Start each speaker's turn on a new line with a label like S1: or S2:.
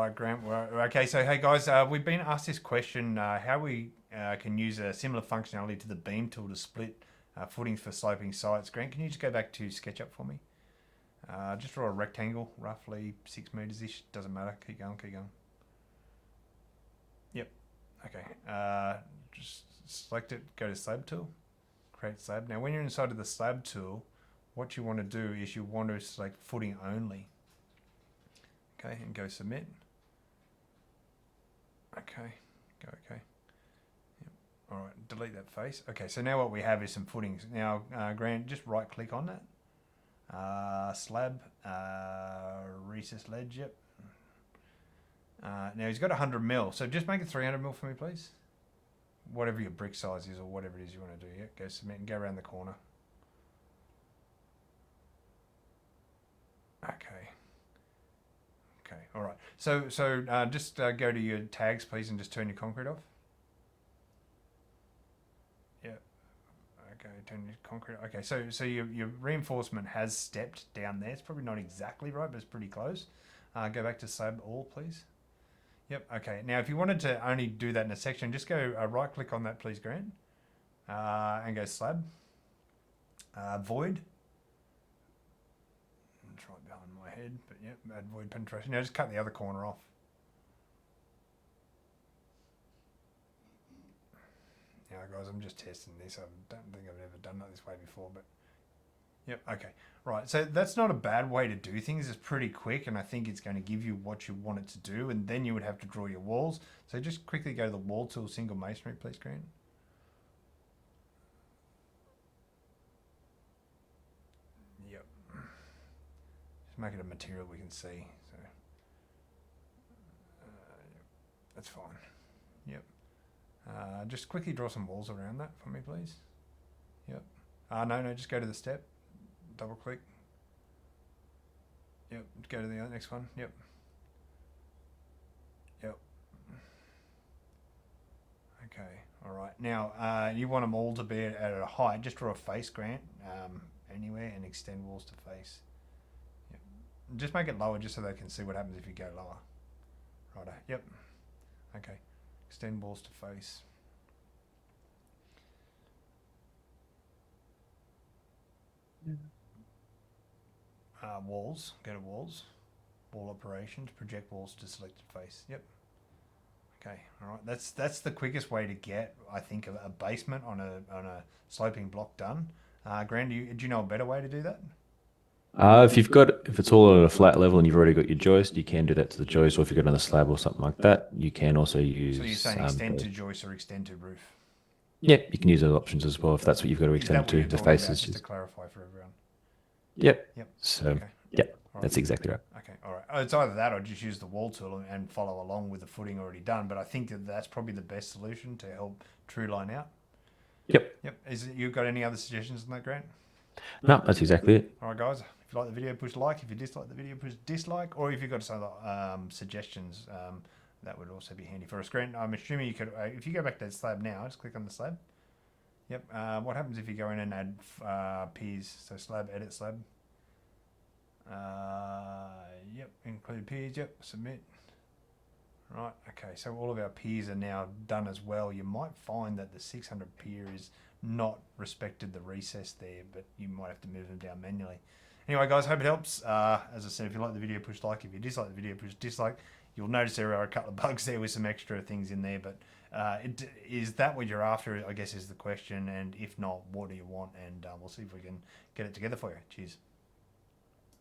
S1: right, Grant. Okay, so hey guys, we've been asked this question: how we can use a similar functionality to the beam tool to split footings for sloping sites. Grant, can you just go back to SketchUp for me? Just draw a rectangle, roughly 6 meters ish. Doesn't matter. Keep going. Keep going. Yep. Okay. Just select it. Go to slab tool. Create slab. Now, when you're inside of the slab tool, what you want to do is you want to select footing only. Okay, and go submit. Okay, go okay. Yep. All right, delete that face. Okay, so now what we have is some footings. Now, Grant, just right click on that. Slab, recess ledge, yep. Now he's got 100 mil, so just make it 300 mil for me, please. Whatever your brick size is or whatever it is you want to do. Yep, go submit and go around the corner. Okay. Okay, all right. So just go to your tags, please, and just turn your concrete off. Yeah. Okay, turn your concrete. Okay, so your reinforcement has stepped down there. It's probably not exactly right, but it's pretty close. Go back to slab all, please. Yep. Okay. Now, if you wanted to only do that in a section, just go right click on that, please, Grant, and go slab, void. It's right behind my head, but yep, add void penetration. Now just cut the other corner off. Now guys, I'm just testing this. I don't think I've ever done that this way before, but yep, okay. Right, so that's not a bad way to do things. It's pretty quick, and I think it's going to give you what you want it to do, and then you would have to draw your walls. So just quickly go to the wall tool, single masonry, please, Grant. Yep. Just make it a material we can see. So yep, that's fine. Yep. Just quickly draw some walls around that for me, please. Yep. No, just go to the step. Double click. Yep. Go to the next one. Yep. Yep. Okay. All right. Now, you want them all to be at a height. Just draw a face, Grant, anywhere, and extend walls to face. Yep. Just make it lower just so they can see what happens if you go lower. Righto. Yep. Okay. Extend walls to face. Walls. Go to walls. Wall operations. Project walls to selected face. Yep. Okay. All right. That's the quickest way to get, I think, a basement on a sloping block done. Grant, do you know a better way to do that?
S2: If it's all at a flat level and you've already got your joist, you can do that to the joist, or if you've got another slab or something like that, you can also
S1: So you're
S2: use
S1: saying extend to joist or extend to roof?
S2: yeah, you can use those options as well if that's what you've got to
S1: Is that
S2: extend
S1: what
S2: to.
S1: you're
S2: The
S1: talking
S2: face
S1: about?
S2: is
S1: Just to
S2: just
S1: clarify for everyone.
S2: yep.
S1: Yep.
S2: So
S1: Okay.
S2: yep,
S1: All right.
S2: that's exactly right.
S1: Okay. All right. It's either that or just use the wall tool and follow along with the footing already done. But I think that's probably the best solution to help true line out.
S2: Yep.
S1: Yep. You got any other suggestions on that, Grant?
S2: No, that's exactly it.
S1: All right, guys. If you like the video, push like. If you dislike the video, push dislike. Or if you've got some other suggestions, that would also be handy for us. Grant, I'm assuming you could, if you go back to that slab now, just click on the slab. Yep. What happens if you go in and add piers? So slab, edit slab. Yep. Include piers. Yep. Submit. Right. Okay. So all of our piers are now done as well. You might find that the 600 pier is not respected the recess there, but you might have to move them down manually. Anyway, guys, hope it helps. As I said, if you like the video, push like. If you dislike the video, push dislike. You'll notice there are a couple of bugs there with some extra things in there, but is that what you're after, I guess, is the question. And if not, what do you want? And we'll see if we can get it together for you. Cheers.